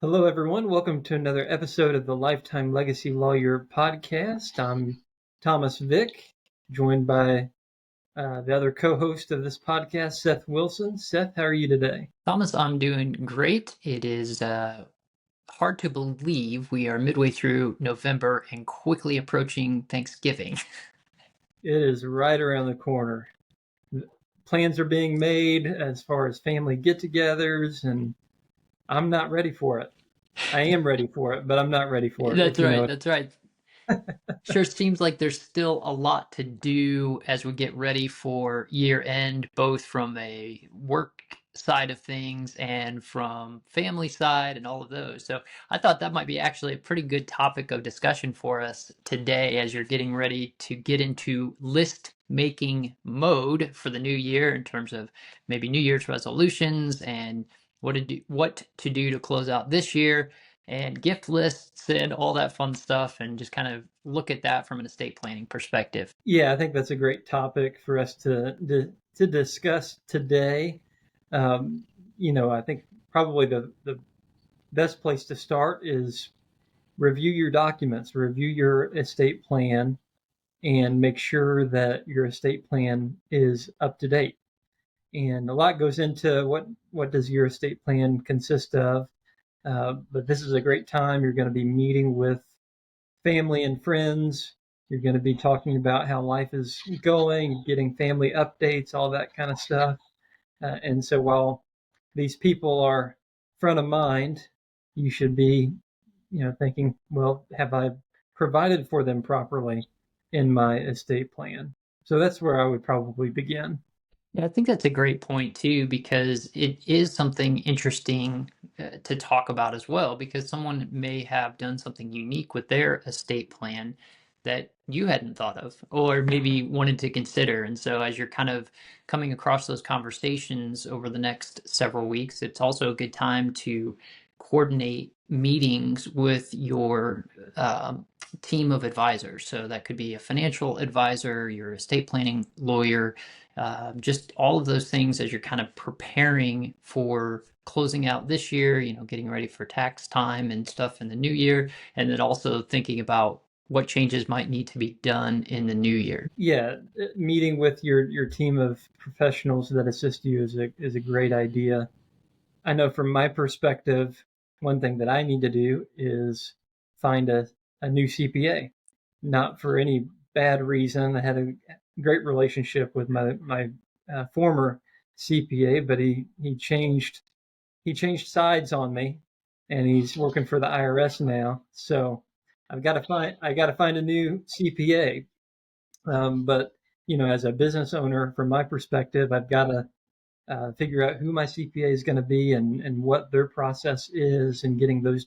Hello, everyone. Welcome to another episode of the Lifetime Legacy Lawyer podcast. I'm Thomas Vick, joined by the other co-host of this podcast, Seth Wilson. Seth, how are you today? Thomas, I'm doing great. It is hard to believe we are midway through November and quickly approaching Thanksgiving. It is right around the corner. Plans are being made as far as family get-togethers, and I'm not ready for it. I am ready for it, but I'm not ready for it, That's if you know right. it. That's right. Sure seems like there's still a lot to do as we get ready for year end, both from a work side of things and from family side and all of those. So I thought that might be actually a pretty good topic of discussion for us today as you're getting ready to get into list making mode for the new year in terms of maybe New Year's resolutions and what to do to close out this year and gift lists and all that fun stuff, and just kind of look at that from an estate planning perspective. Yeah, I think that's a great topic for us to discuss today. I think probably the best place to start is review your documents, review your estate plan, and make sure that your estate plan is up to date. And a lot goes into what does your estate plan consist of. But this is a great time. You're going to be meeting with family and friends. You're going to be talking about how life is going, getting family updates, all that kind of stuff. And so while these people are front of mind, you should be, thinking, well, have I provided for them properly in my estate plan? So that's where I would probably begin. Yeah, I think that's a great point too, because it is something interesting to talk about as well, because someone may have done something unique with their estate plan that you hadn't thought of or maybe wanted to consider. And so as you're kind of coming across those conversations over the next several weeks, it's also a good time to coordinate meetings with your team of advisors. So that could be a financial advisor, your estate planning lawyer, just all of those things as you're kind of preparing for closing out this year, getting ready for tax time and stuff in the new year, and then also thinking about what changes might need to be done in the new year. Yeah, meeting with your team of professionals that assist you is a great idea. I know from my perspective, one thing that I need to do is find a new CPA, not for any bad reason. I had a great relationship with my former CPA, but he changed sides on me, and he's working for the IRS now. So I got to find a new CPA. But as a business owner, from my perspective, I've got to figure out who my CPA is going to be and what their process is and getting those,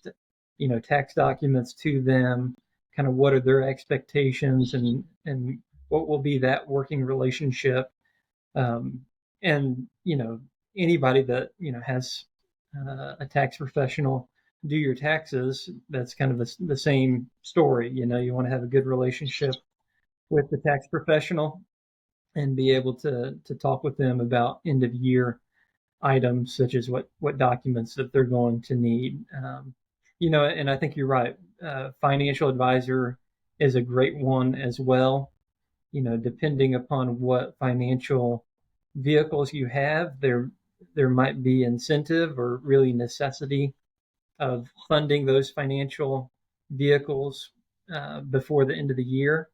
tax documents to them, kind of what are their expectations and what will be that working relationship. And, anybody that, has a tax professional do your taxes, that's kind of the same story. You want to have a good relationship with the tax professional and be able to talk with them about end of year items such as what documents that they're going to need. And I think you're right. Financial advisor is a great one as well. Depending upon what financial vehicles you have, there might be incentive or really necessity of funding those financial vehicles before the end of the year.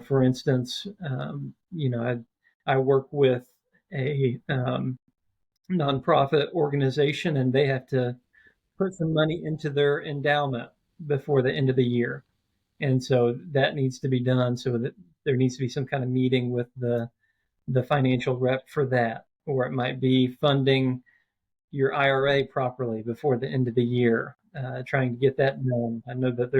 For instance, I work with a nonprofit organization, and they have to put some money into their endowment before the end of the year. And so that needs to be done, so that there needs to be some kind of meeting with the financial rep for that. Or it might be funding your IRA properly before the end of the year, trying to get that done. I know that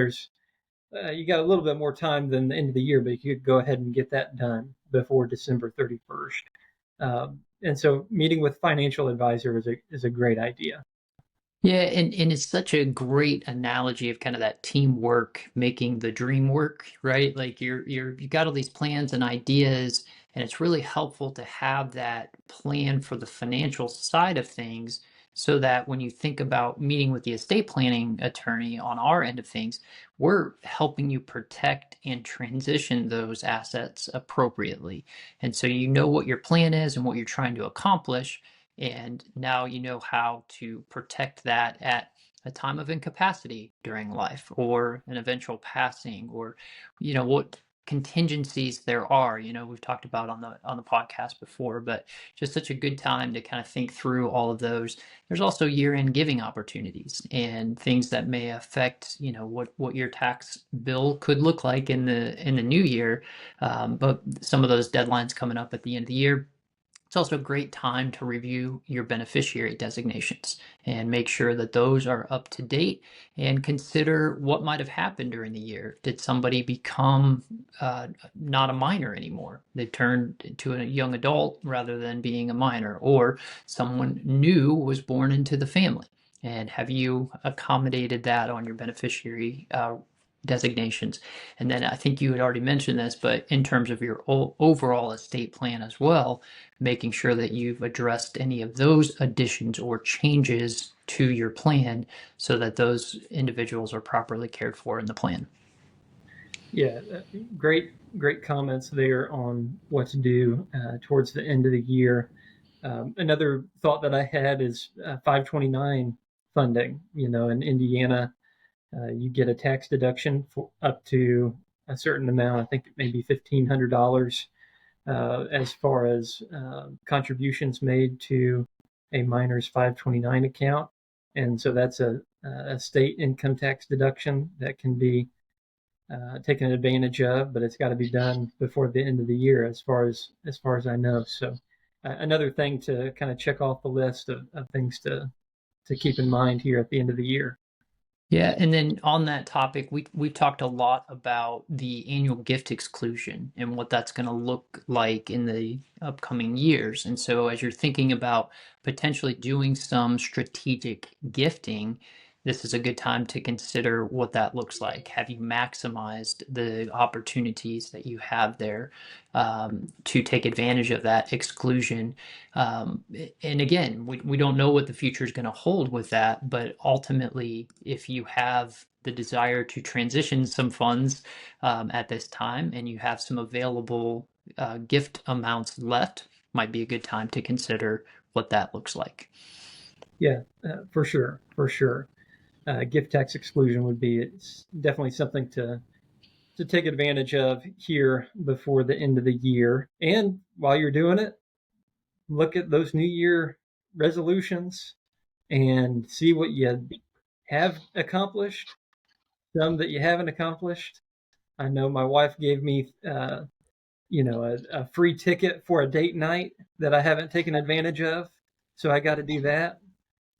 you got a little bit more time than the end of the year, but you could go ahead and get that done before December 31st. And so meeting with financial advisor is a great idea. Yeah, and it's such a great analogy of kind of that teamwork making the dream work, right? Like you got all these plans and ideas, and it's really helpful to have that plan for the financial side of things so that when you think about meeting with the estate planning attorney on our end of things, we're helping you protect and transition those assets appropriately. And so you know what your plan is and what you're trying to accomplish. And now you know how to protect that at a time of incapacity during life or an eventual passing, or what contingencies there are. We've talked about on the podcast before, but just such a good time to kind of think through all of those. There's also year-end giving opportunities and things that may affect what your tax bill could look like in the new year. But some of those deadlines coming up at the end of the year, it's also a great time to review your beneficiary designations and make sure that those are up to date, and consider what might have happened during the year. Did somebody become not a minor anymore? They turned into a young adult rather than being a minor, or someone new was born into the family. And have you accommodated that on your beneficiary designations? And then I think you had already mentioned this, but in terms of your overall estate plan as well, making sure that you've addressed any of those additions or changes to your plan so that those individuals are properly cared for in the plan. Yeah, great comments there on what to do towards the end of the year. Another thought that I had is 529 funding. In Indiana, you get a tax deduction for up to a certain amount. I think it may be $1,500 as far as contributions made to a minor's 529 account, and so that's a state income tax deduction that can be taken advantage of, but it's got to be done before the end of the year, as far as I know. So another thing to kind of check off the list of things to keep in mind here at the end of the year. Yeah, and then on that topic, we've talked a lot about the annual gift exclusion and what that's going to look like in the upcoming years. And so, as you're thinking about potentially doing some strategic gifting, this is a good time to consider what that looks like. Have you maximized the opportunities that you have there to take advantage of that exclusion? And again, we don't know what the future is going to hold with that, but ultimately, if you have the desire to transition some funds at this time and you have some available gift amounts left, might be a good time to consider what that looks like. Yeah, for sure, for sure. Gift tax exclusion would be it's definitely something to take advantage of here before the end of the year. And while you're doing it, look at those New Year resolutions and see what you have accomplished, some that you haven't accomplished. I know my wife gave me, a free ticket for a date night that I haven't taken advantage of, so I got to do that.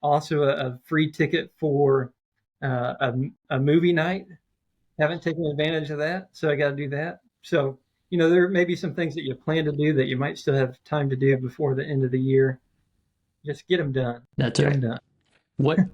Also, a free ticket for a movie night. Haven't taken advantage of that, so I got to do that. So, there may be some things that you plan to do that you might still have time to do before the end of the year. Just get them done. That's Get them right. done.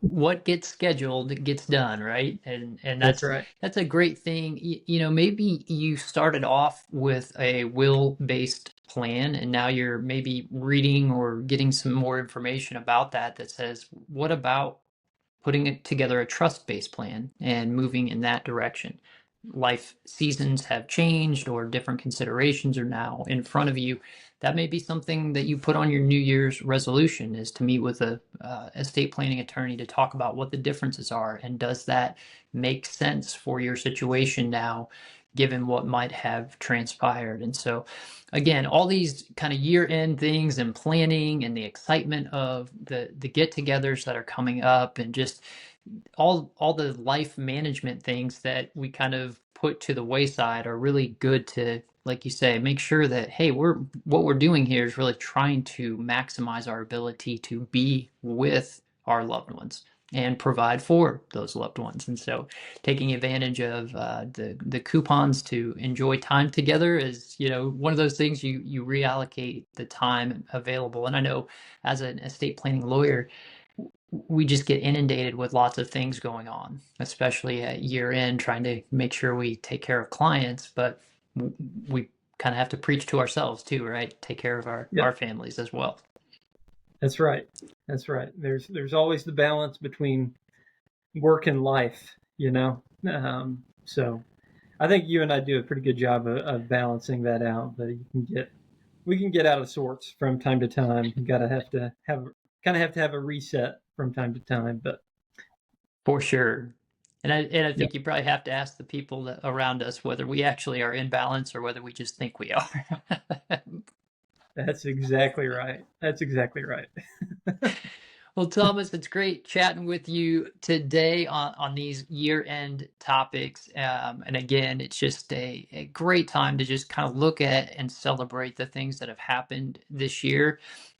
What gets scheduled gets done, right? And That's that's right. that's a great thing. Maybe you started off with a will-based plan, and now you're maybe reading or getting some more information about that says, what about putting it together a trust-based plan and moving in that direction? Life seasons have changed, or different considerations are now in front of you. That may be something that you put on your New Year's resolution, is to meet with a estate planning attorney to talk about what the differences are, and does that make sense for your situation now, given what might have transpired. And so, again, all these kind of year-end things and planning and the excitement of the get-togethers that are coming up, and just all the life management things that we kind of put to the wayside, are really good to, like you say, make sure that, hey, what we're doing here is really trying to maximize our ability to be with our loved ones and provide for those loved ones. And so, taking advantage of the coupons to enjoy time together is, one of those things. You reallocate the time available. And I know, as an estate planning lawyer, we just get inundated with lots of things going on, especially at year end, trying to make sure we take care of clients. But we kind of have to preach to ourselves too, right? Take care of our Yep. families as well. That's right. That's right. There's always the balance between work and life, you know. So I think you and I do a pretty good job of balancing that out. But you can get we can get out of sorts from time to time. You gotta have kind of have to have a reset from time to time. But For sure. And I yeah, think you probably have to ask the people that, around us whether we actually are in balance or whether we just think we are. that's exactly right. That's exactly right. Well, Thomas, it's great chatting with you today on these year-end topics. And again, it's just a great time to just kind of look at and celebrate the things that have happened this year.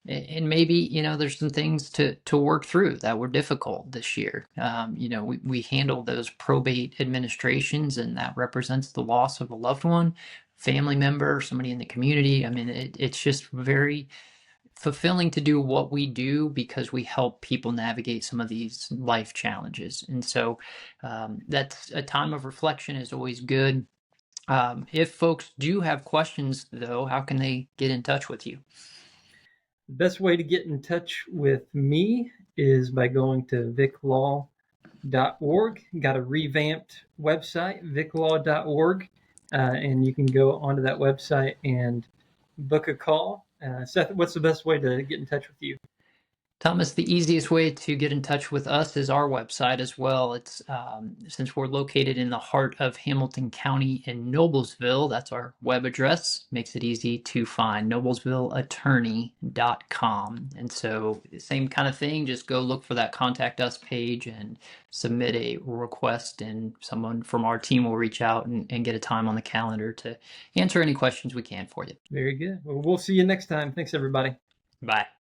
And maybe, there's some things to work through that were difficult this year. We handled those probate administrations, and that represents the loss of a loved one, family member, somebody in the community. I mean, it's just very fulfilling to do what we do because we help people navigate some of these life challenges. And so that's a time of reflection is always good. If folks do have questions, though, how can they get in touch with you? The best way to get in touch with me is by going to viclaw.org. Got a revamped website, viclaw.org, and you can go onto that website and book a call. Seth, what's the best way to get in touch with you? Thomas, the easiest way to get in touch with us is our website as well. It's since we're located in the heart of Hamilton County in Noblesville, that's our web address. Makes it easy to find noblesvilleattorney.com. And so, same kind of thing, just go look for that contact us page and submit a request, and someone from our team will reach out and get a time on the calendar to answer any questions we can for you. Very good. Well, we'll see you next time. Thanks, everybody. Bye.